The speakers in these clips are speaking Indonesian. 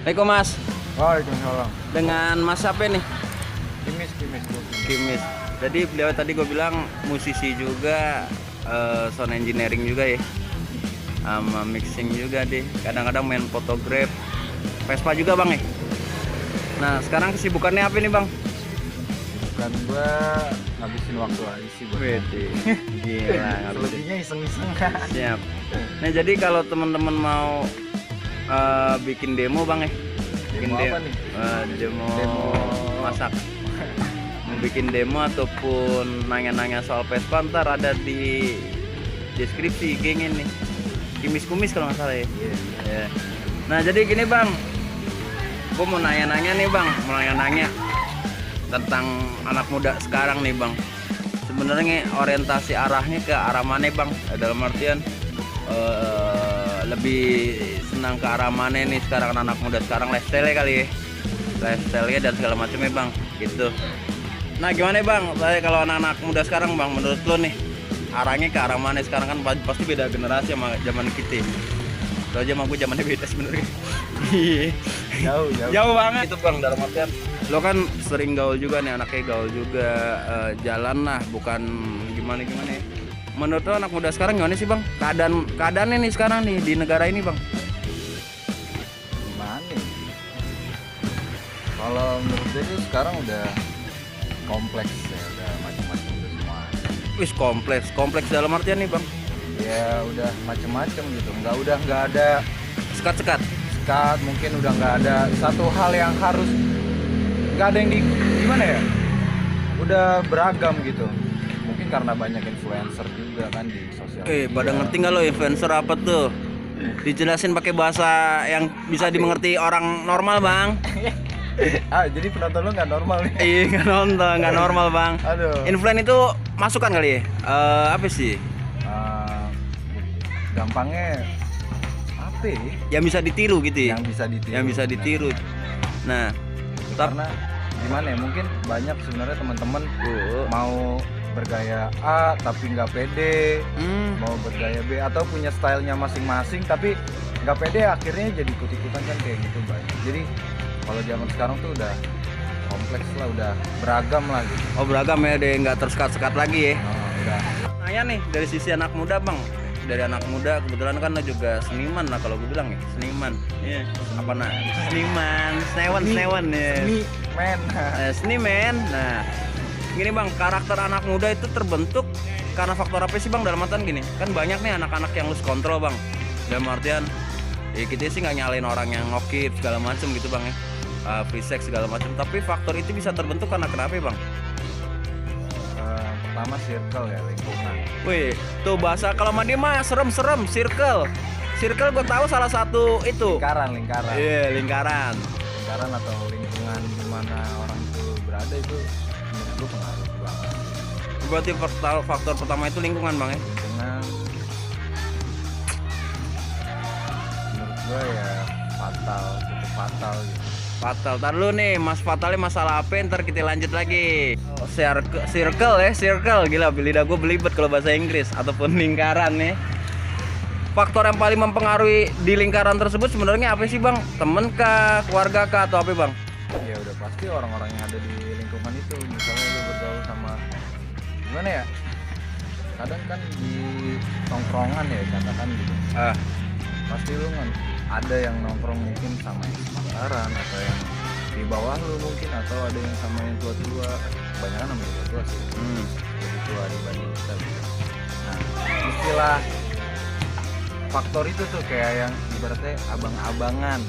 Assalamualaikum Mas. Waalaikumsalam. Dengan Mas siapa nih? Kimis. Jadi beliau tadi gue bilang musisi juga, sound engineering juga ya, sama mixing juga deh. Kadang-kadang main fotograf, Vespa juga bang ya. Nah sekarang kesibukannya apa nih bang? Bukan gua ngabisin waktu aja sih buat Wede, gila. selebihnya iseng-iseng. Siap. Nah jadi kalau teman-teman mau bikin demo bang ya, Demo apa nih? Demo Demo. masak. Mau bikin demo ataupun nanya-nanya soal Vespa, ntar ada di deskripsi gengin nih. Kimis Kumis kalau nggak salah ya. Iya. Ya. Nah jadi gini bang, gue mau nanya-nanya nih bang, mau nanya-nanya tentang anak muda sekarang nih bang. Sebenarnya orientasi arahnya ke arah mana bang? Dalam artian lebih senang ke arah mana nih sekarang anak muda sekarang, lifestyle kali ya, lifestyle dan segala macamnya bang, gitu. Nah gimana bang, saya kalau anak-anak muda sekarang bang, menurut lo nih arahnya ke arah mana sekarang? Kan pasti beda generasi sama zaman kita. Lo aja sama gue zamannya beda sebenarnya. Jauh banget itu bang, dalam artian lo kan sering gaul juga nih, anaknya gaul juga, jalan lah, bukan gimana ya. Menurut lo anak muda sekarang gimana sih bang? Keadaannya nih sekarang nih di negara ini bang? Gimana nih? Kalau menurut gue tuh sekarang udah kompleks ya, udah macam-macam udah semua. Wis kompleks dalam artian nih bang? Ya udah macam-macam gitu. Nggak ada Sekat-sekat. sekat, mungkin udah nggak ada satu hal yang harus, nggak ada yang gimana ya, udah beragam gitu. Mungkin karena banyak influencer juga kan di sosial media. Pada ngerti nggak lo influencer apa tuh? Dijelasin pakai bahasa yang bisa dimengerti orang normal bang. Jadi penonton lo nggak normal nih. Iya nggak nonton, nggak normal bang. Aduh. Influen itu masukan kali ya? Apa sih? Gampangnya apa ya? Yang bisa ditiru gitu ya? Yang bisa ditiru. Nah, Karena gimana ya, mungkin banyak sebenarnya teman-teman mau bergaya A tapi nggak pede, mau bergaya B atau punya stylenya masing-masing tapi nggak pede, akhirnya jadi ikut-ikutan kan kayak gitu banyak. Jadi kalau zaman sekarang tuh udah kompleks lah, udah beragam lah gitu. Oh beragam ya, deh nggak tersekat-sekat lagi ya? Udah. Nanya nih dari sisi anak muda bang, dari anak muda kebetulan kan lo juga seniman lah kalau gue bilang ya, seniman. Iya. Apa nah? Seniman, senewan ya. Seniman. Nah, gini bang, karakter anak muda itu terbentuk karena faktor apa sih bang? Dalam artian gini, kan banyak nih anak-anak yang lose control bang. Dalam artian, ya kita sih nggak nyalain orang yang ngokip segala macem gitu bang ya, free sex segala macem. Tapi faktor itu bisa terbentuk karena kenapa ya bang? Pertama circle ya, lingkungan. Wih, tuh bahasa kalau mandi mah serem-serem, circle gue tahu salah satu itu. Lingkaran. Iya, lingkaran Atau lingkungan di mana orang itu berada itu menurut gue pengaruh banget. Berarti faktor pertama itu lingkungan bang ya? Lingkungan menurut gue ya cukup fatal gitu. Fatal. Ntar lu nih, Mas Fatalnya masalah apa? Ntar kita lanjut lagi. Circle. Gila, lidah gue belibet kalau bahasa Inggris. Ataupun lingkaran nih. Faktor yang paling mempengaruhi di lingkaran tersebut sebenarnya apa sih bang? Temen kah? Keluarga kah? Atau apa bang? Ya udah pasti orang-orang yang ada di lingkungan itu. Misalnya lu bergaul sama, gimana ya, kadang kan di tongkrongan ya katakan gitu, pasti lu kan ada yang nongkrong mungkin sama yang sepantaran, atau yang di bawah lu mungkin, atau ada yang sama yang tua-tua. Kebanyakan sama yang tua-tua sih, lebih tua dibanding kita gitu. Nah, istilah faktor itu tuh kayak yang ibaratnya abang-abangan,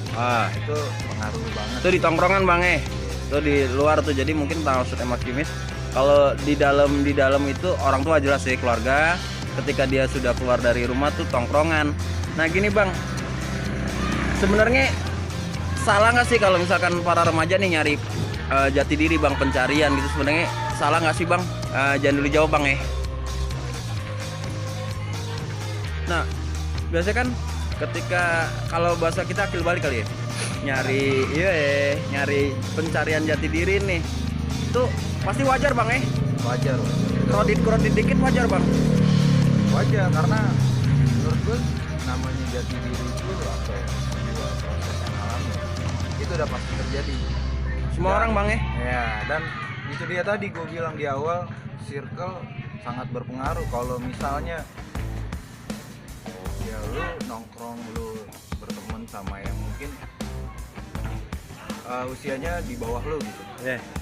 itu pengaruh banget. Itu di tongkrongan bang itu di luar tuh. Jadi mungkin maksudnya Mas Kimis, kalau di dalam itu orang tua jelas sih, keluarga. Ketika dia sudah keluar dari rumah tuh tongkrongan. Nah gini bang, sebenarnya salah nggak sih kalau misalkan para remaja nih nyari jati diri bang, pencarian gitu, sebenarnya salah nggak sih bang? Jangan dulu jawab bang ya. Nah biasanya kan ketika kalau bahasa kita akil balik kali ya, nyari pencarian jati diri nih, itu pasti wajar bang ya? Wajar. Kredit dikit wajar bang? Wajar, karena menurut gue namanya jati diri itu apa ya, sebuah proses yang alami. udah pasti terjadi. Semua orang bang ya. Ya, dan itu dia tadi gue bilang di awal, circle sangat berpengaruh. Kalau misalnya ya lu nongkrong, lu berteman sama yang mungkin usianya di bawah lu gitu.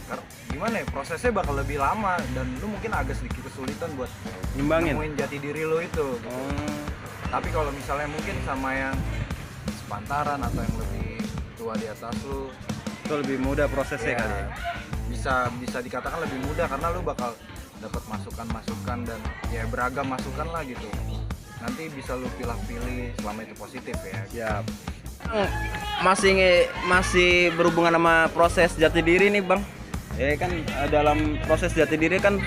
Karena gimana ya, prosesnya bakal lebih lama dan lu mungkin agak sedikit kesulitan buat ngimbangin nemuin jati diri lu itu gitu. Tapi kalau misalnya mungkin sama yang sepantaran atau yang lebih tua di atas lu, itu lebih mudah prosesnya kali ya. Bisa dikatakan lebih mudah karena lu bakal dapat masukan dan ya beragam masukan lah gitu. Nanti bisa lu pilih-pilih selama itu positif ya. Siap. Masih berhubungan sama proses jati diri nih bang. Ya kan dalam proses jati diri kan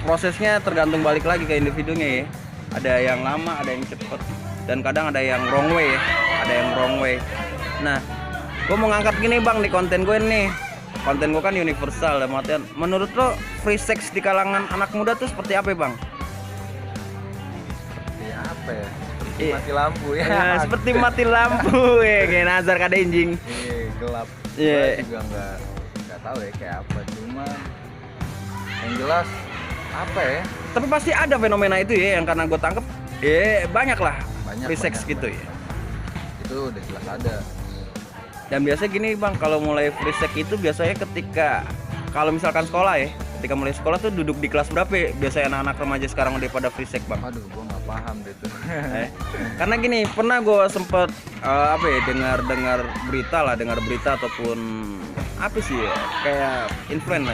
prosesnya tergantung balik lagi ke individunya ya. Ada yang lama, ada yang cepet, dan kadang ada yang wrong way ya. Ada yang wrong way. Nah, gue mau ngangkat gini bang di konten gue nih. Konten gue kan universal, dalam artian menurut lo free sex di kalangan anak muda tuh seperti apa bang? Seperti apa ya? Seperti mati lampu ya. Seperti mati lampu ya, kayak Nazar Kadenjing. Gelap. Iya. Gue juga nggak tahu ya kayak apa, cuma yang jelas apa ya? Tapi pasti ada fenomena itu ya, yang karena gue tangkep banyak lah free sex gitu banyak. Ya. Itu udah jelas ada. Dan biasanya gini bang, kalau mulai free sex itu biasanya ketika kalau misalkan sekolah ya, ketika mulai sekolah tuh duduk di kelas berapa ya? Biasanya anak-anak remaja sekarang udah pada free sex bang. Aduh, gue nggak paham deh tuh. Karena gini, pernah gue sempet dengar berita ataupun apa sih ya, kayak influen.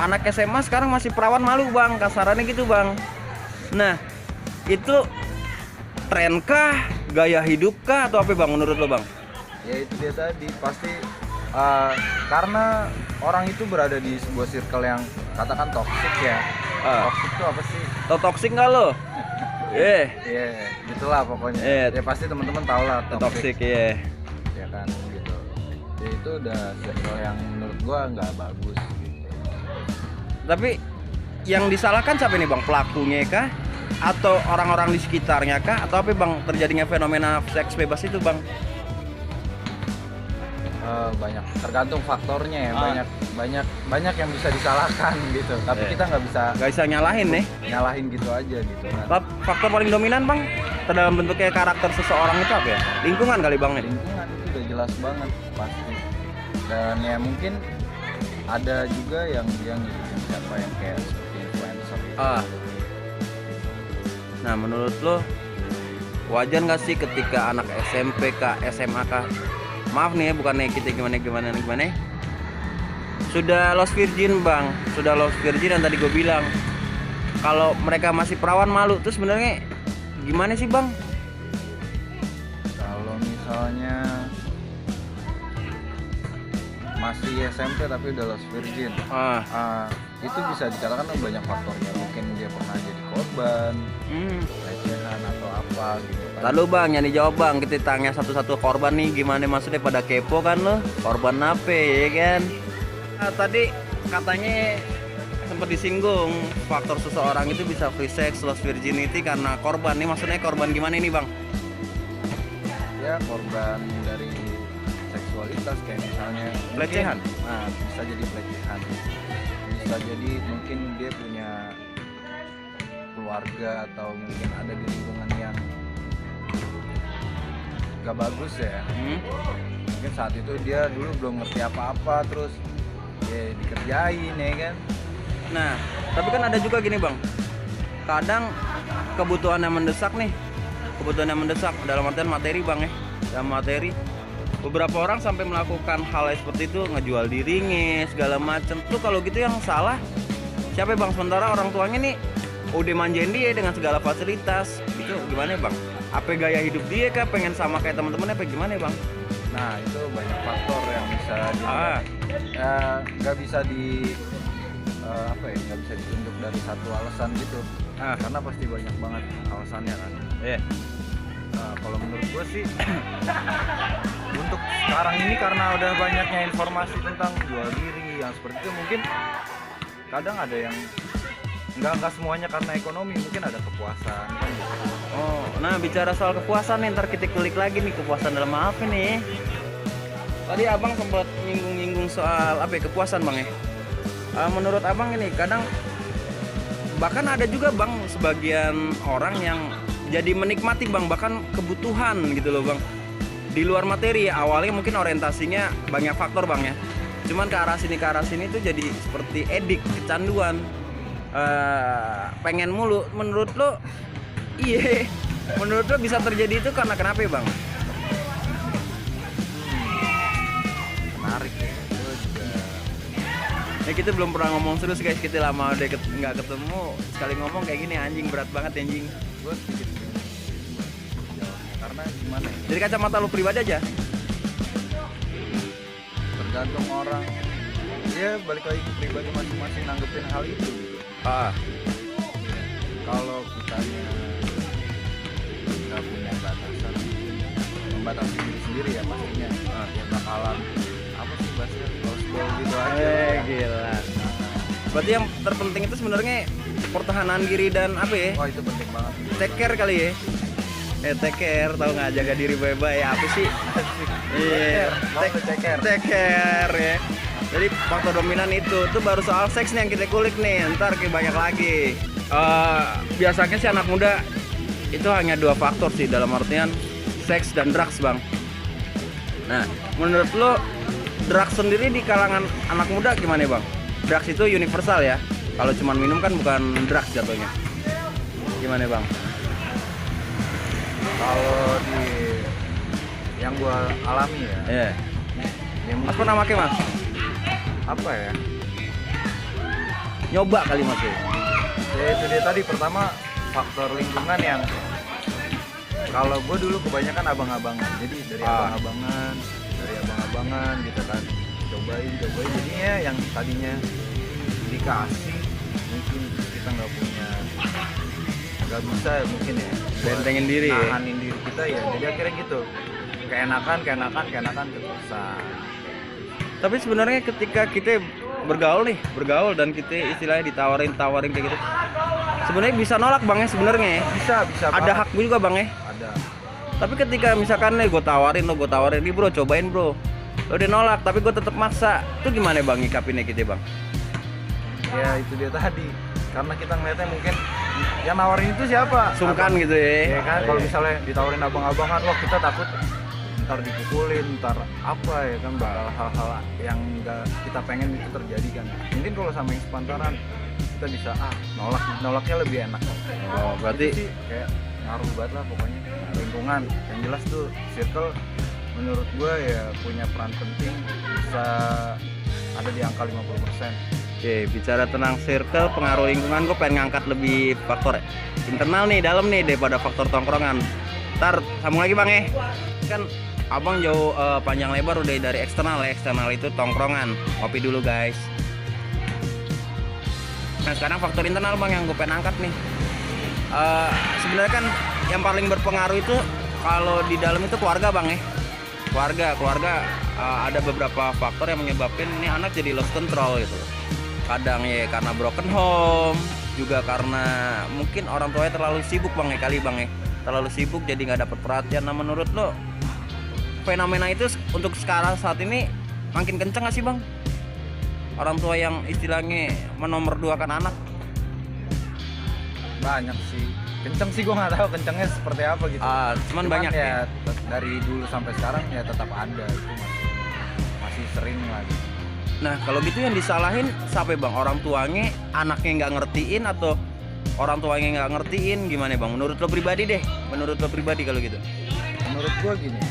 Anak SMA sekarang masih perawan malu bang, kasarannya gitu bang. Nah, itu tren kah, gaya hidup kah, atau apa bang menurut lo bang? Ya itu dia tadi, pasti karena orang itu berada di sebuah circle yang katakan toxic ya. Toxic itu apa sih? Tau toxic nggak lo? Gitulah pokoknya. Ya pasti teman-teman tahu lah toxic ya. Ya kan gitu. Ya itu udah circle yang menurut gua nggak bagus gitu. Tapi yang disalahkan siapa nih bang? Pelakunya kah? Atau orang-orang di sekitarnya kah? Atau apa bang terjadinya fenomena seks bebas itu bang? Banyak, tergantung faktornya ya. Banyak yang bisa disalahkan gitu. Tapi kita nggak bisa nyalahin nih. Nyalahin gitu aja gitu kan. Faktor paling dominan bang dalam bentuknya karakter seseorang itu apa ya? Lingkungan kali bang nih. Lingkungan itu udah jelas banget pasti. Dan ya mungkin ada juga yang dia ngikutin siapa yang kayak seperti influencer gitu. Nah menurut lo wajar nggak sih ketika anak SMP kah, SMA kah, maaf nih ya bukannya kita gimana sudah lost virgin bang, dan tadi gue bilang kalau mereka masih perawan malu, terus sebenarnya gimana sih bang? Kalau misalnya masih SMP tapi udah lost virgin, itu bisa dikatakan banyak faktornya. Mungkin dia pernah jadi korban, pelecehan atau apa gitu kan. Lalu bang, yang dijawab bang, kita tanya satu-satu korban nih, gimana maksudnya pada kepo kan lo? Korban apa ya kan? Tadi katanya sempat disinggung faktor seseorang itu bisa free sex, lost virginity karena korban. Nih maksudnya korban gimana ini bang? Ya korban dari seksualitas kayak misalnya pelecehan. Bisa jadi pelecehan. Bisa jadi mungkin dia punya keluarga atau mungkin ada di lingkungan yang gak bagus ya. Mungkin saat itu dia dulu belum ngerti apa-apa, terus ya dikerjain ya kan. Nah tapi kan ada juga gini bang, kadang kebutuhan yang mendesak dalam artian materi bang ya, dalam materi. Beberapa orang sampai melakukan hal seperti itu, ngejual dirinya segala macam. Tuh kalau gitu yang salah siapa bang? Sementara orang tuanya nih udah manjain dia dengan segala fasilitas. Itu gimana bang? Apa gaya hidup dia kah? Pengen sama kayak teman-temannya apa gimana bang? Nah itu banyak faktor yang bisa nggak bisa nggak bisa ditunjuk dari satu alasan gitu. Karena pasti banyak banget alasannya kan. Kalau menurut gue sih untuk sekarang ini karena udah banyaknya informasi tentang jual diri yang seperti itu, mungkin kadang ada yang nggak semuanya karena ekonomi, mungkin ada kepuasan kan gitu. Nah bicara soal kepuasan nih, ntar kita klik lagi nih, kepuasan dalam apa nih? Tadi abang sempat nyinggung-nyinggung soal apa ya, kepuasan bang ya. Menurut abang ini kadang bahkan ada juga bang sebagian orang yang jadi menikmati bang bahkan kebutuhan gitu loh bang di luar materi. Awalnya mungkin orientasinya banyak faktor bang ya, cuman ke arah sini tuh jadi seperti edik, kecanduan, pengen mulu. Menurut lo iya, menurut lo bisa terjadi itu karena kenapa ya bang? Menarik ya, gue juga. Ya kita belum pernah ngomong serius guys, kita lama udah nggak ketemu, sekali ngomong kayak gini anjing, berat banget anjing. Gue sedikit karena gimana ya? Dari kacamata lu pribadi aja. Tergantung orang. Dia balik lagi ke pribadi masing-masing nanggepin hal itu gitu. Kalau kitanya nggak punya batasan, membatasi diri sendiri ya pastinya. Ya bakalan apa sih bahasanya, goal gitu aja. Gila. Berarti yang terpenting itu sebenarnya pertahanan diri dan apa ya? Wah itu penting banget. Take care kali ya. Take care, tahu nggak, jaga diri baik-baik. Apa sih? Iya. Take care ya. Jadi faktor dominan itu baru soal seks nih yang kita kulik nih. Ntar kayak banyak lagi. Biasanya sih anak muda itu hanya 2 faktor sih, dalam artian seks dan drugs bang. Nah, menurut lo drugs sendiri di kalangan anak muda gimana bang? Drugs itu universal ya. Kalau cuman minum kan bukan drugs jatuhnya. Gimana bang? Kalau di yang gua alami ya. Iya. Ya Mas pernah pakai mas? apa ya? Nyoba kali mas ya? Ya itu dia tadi, pertama faktor lingkungan yang kalau gue dulu kebanyakan abang-abangan, jadi dari abang-abangan gitu kan, cobain jadinya yang tadinya dikasih mungkin kita nggak bisa ya mungkin ya Bentengin diri ya? nahanin diri kita ya, jadi akhirnya gitu keenakan keterusan. Tapi sebenarnya ketika kita bergaul dan kita istilahnya ditawarin kayak gitu, sebenarnya bisa nolak bang ya sebenarnya ya? Bisa Ada banget. hak juga bang ya? Ada. Tapi ketika misalkan nih gue tawarin nih bro, cobain bro, lo udah nolak tapi gue tetap maksa, itu gimana bang ngikapinnya kita bang? Ya itu dia tadi, karena kita ngeliatnya mungkin yang nawarin itu siapa? Sungkan gitu ya? Ya kan, kalau misalnya ditawarin abang-abangan, wah kita takut ntar dipukulin, ntar apa ya kan, bakal hal-hal yang nggak kita pengen itu terjadi kan. Mungkin kalau sama yang sepantaran kita bisa nolaknya lebih enak. Oh berarti Itu sih kayak ngaruh banget lah pokoknya lingkungan. Yang jelas tuh circle menurut gue ya punya peran penting, bisa ada di angka 50%. Oke, bicara tentang circle, pengaruh lingkungan, gue pengen ngangkat lebih faktor internal nih, dalam nih daripada faktor tongkrongan. Ntar sambung lagi bang ya. Kan abang jauh panjang lebar udah dari eksternal itu tongkrongan. Kopi dulu guys. Nah sekarang faktor internal bang yang gue pengen angkat nih. Sebenarnya kan yang paling berpengaruh itu kalau di dalam itu keluarga bang ya. Keluarga ada beberapa faktor yang menyebabkan ini anak jadi lost control gitu. Kadang ya karena broken home, juga karena mungkin orang tuanya terlalu sibuk bang ya terlalu sibuk jadi nggak dapat perhatian. Nah menurut lo fenomena itu untuk sekarang saat ini makin kenceng nggak sih bang? Orang tua yang istilahnya menomorduakan anak. Banyak sih, kenceng sih gue nggak tahu kencengnya seperti apa gitu. Cuman banyak ya dari dulu sampai sekarang ya tetap ada, itu masih sering lah gitu. Nah kalau gitu yang disalahin siapa bang? Orang tuanya, anaknya nggak ngertiin, atau orang tuanya nggak ngertiin, gimana bang? Menurut lo pribadi deh, kalau gitu. Menurut gua gini,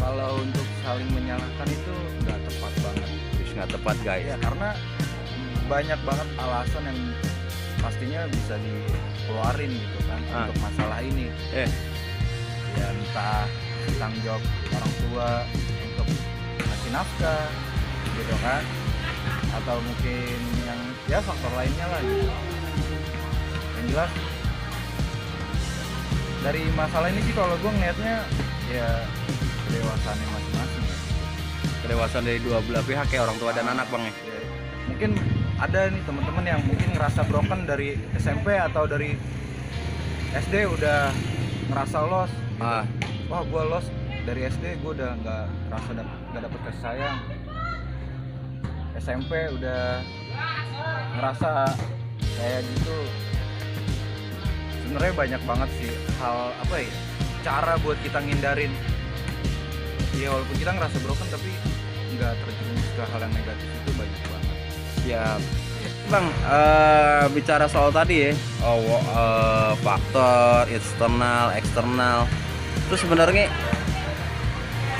kalau untuk saling menyalahkan itu nggak tepat banget. Nggak tepat guys. Ya karena banyak banget alasan yang pastinya bisa dikeluarin gitu kan untuk masalah ini. Ya entah tanggung jawab orang tua untuk kasih nafkah gitu kan, atau mungkin yang ya faktor lainnya lah gitu. Yang jelas dari masalah ini sih kalau gue ngeliatnya ya kedewasaannya masing-masing ya. Kedewasaan dari dua belah pihak ya, orang tua dan anak bang ya. Mungkin ada nih teman-teman yang mungkin ngerasa broken dari SMP atau dari SD udah ngerasa lost gitu. Wah gue lost dari SD gue udah nggak dapet kasih sayang. SMP udah ngerasa kayak gitu. Sebenarnya banyak banget sih hal cara buat kita ngindarin. Ya walaupun kita ngerasa broken tapi nggak terjerumus ke hal yang negatif itu banyak banget. Siap. Bang, bicara soal tadi ya, faktor internal, eksternal. Terus sebenarnya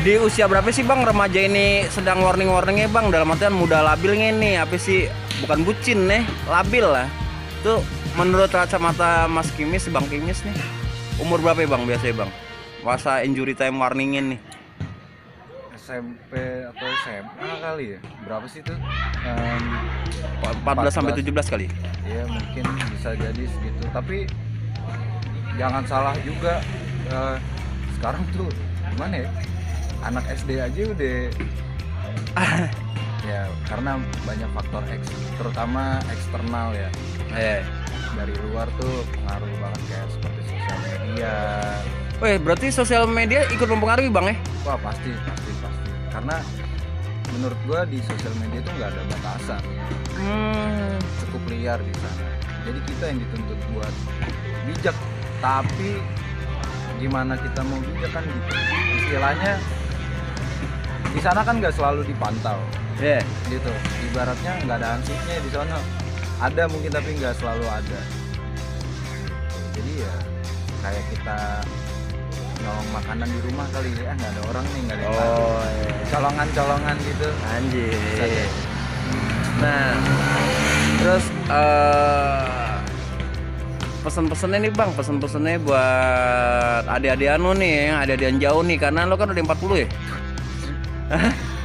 di usia berapa sih bang remaja ini sedang warningnya bang? Dalam artian muda labilnya nih, apa sih? Bukan bucin nih, labil lah. Tuh menurut kacamata Mas Kimis, Bang Kimis nih, umur berapa ya bang biasanya bang? Masa injury time warningnya nih? SMP atau SMA kali ya? Berapa sih tuh? 14 sampai 17 kali. Iya mungkin bisa jadi segitu. Tapi jangan salah juga, sekarang tuh gimana ya? Anak SD aja udah ya karena banyak faktor terutama eksternal ya. Dari luar tuh pengaruh banget kayak seperti sosial media. Berarti sosial media ikut mempengaruhi bang ya? Wah pasti. Karena menurut gua di sosial media tuh nggak ada batasan. Cukup liar di sana. Jadi kita yang dituntut buat bijak. Tapi gimana kita mau bijak kan gitu. Istilahnya di sana kan nggak selalu dipantau. Gitu. Ibaratnya nggak ada hansipnya di sana. Ada mungkin tapi nggak selalu ada. Jadi ya kayak kita nolong makanan di rumah kali ya, nggak ada orang nih, nggak ada yang colongan gitu. Anjir. Nah, terus pesan-pesannya nih bang, pesan-pesannya buat adik-adik anu nih, adik-adik yang jauh nih, karena lo kan udah 40 ya?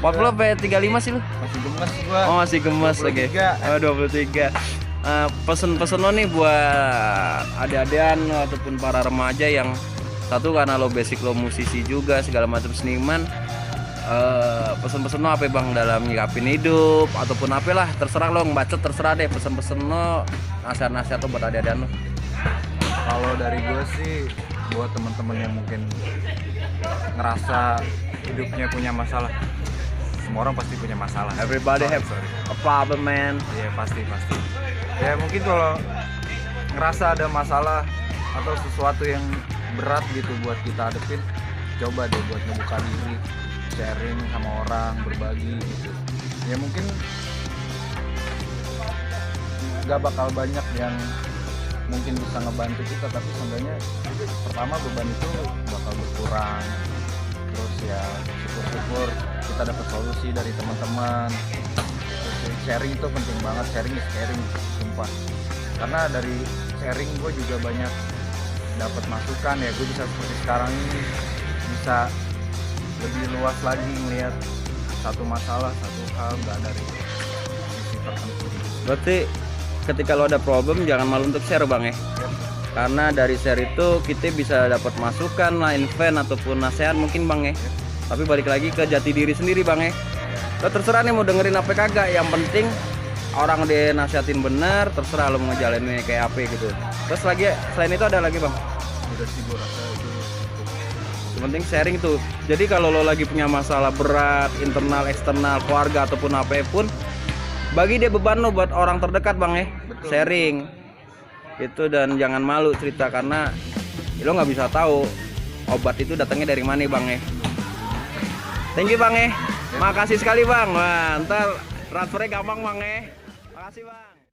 40 apa 35 sih lo? Masih gemes gua. Oh masih gemes, oke. 23. Pesan-pesan lo nih buat adik-adikan ataupun para remaja yang satu karena lo basic lo musisi juga segala macam seniman, pesan-pesan lo apa bang dalam nyikapin hidup ataupun apa lah, terserah lo ngebacot, terserah deh pesan-pesan lo, nasihat-nasihat lo buat adik-adikan lo. Kalau dari gue sih buat teman-teman yang mungkin ngerasa hidupnya punya masalah, semua orang pasti punya masalah. Everybody have a problem man. Iya pasti. Ya mungkin kalau ngerasa ada masalah atau sesuatu yang berat gitu buat kita hadepin, coba deh buat ngebuka diri, sharing sama orang, berbagi gitu. Ya mungkin gak bakal banyak yang mungkin bisa ngebantu kita, tapi sebenarnya pertama beban itu bakal berkurang. Terus ya syukur-syukur kita dapat solusi dari teman-teman. Terus sharing itu penting banget, sharing is caring, sumpah. Karena dari sharing gue juga banyak dapat masukan ya, gue bisa seperti sekarang ini bisa lebih luas lagi melihat satu masalah, satu hal nggak dari sisi tertentu. Berarti ketika lo ada problem jangan malu untuk share bang ya? Karena dari share itu kita bisa dapat masukan, fan ataupun nasihat mungkin bang ya. Tapi balik lagi ke jati diri sendiri bang ya. Lo terserah nih mau dengerin apa kagak, yang penting orang dia nasihatin bener, terserah lo mau ngejalaninnya kayak apa gitu. Terus lagi selain itu ada lagi bang? Udah sih gue rasa itu. Yang penting sharing tuh. Jadi kalau lo lagi punya masalah berat, internal, eksternal, keluarga ataupun apapun, bagi dia beban lo buat orang terdekat bang ya. Betul. Sharing itu, dan jangan malu cerita karena lo nggak bisa tahu obat itu datangnya dari mana bang ya. Thank you bang ya. Makasih sekali bang. Wah, ntar transfernya gampang bang ya. Makasih bang.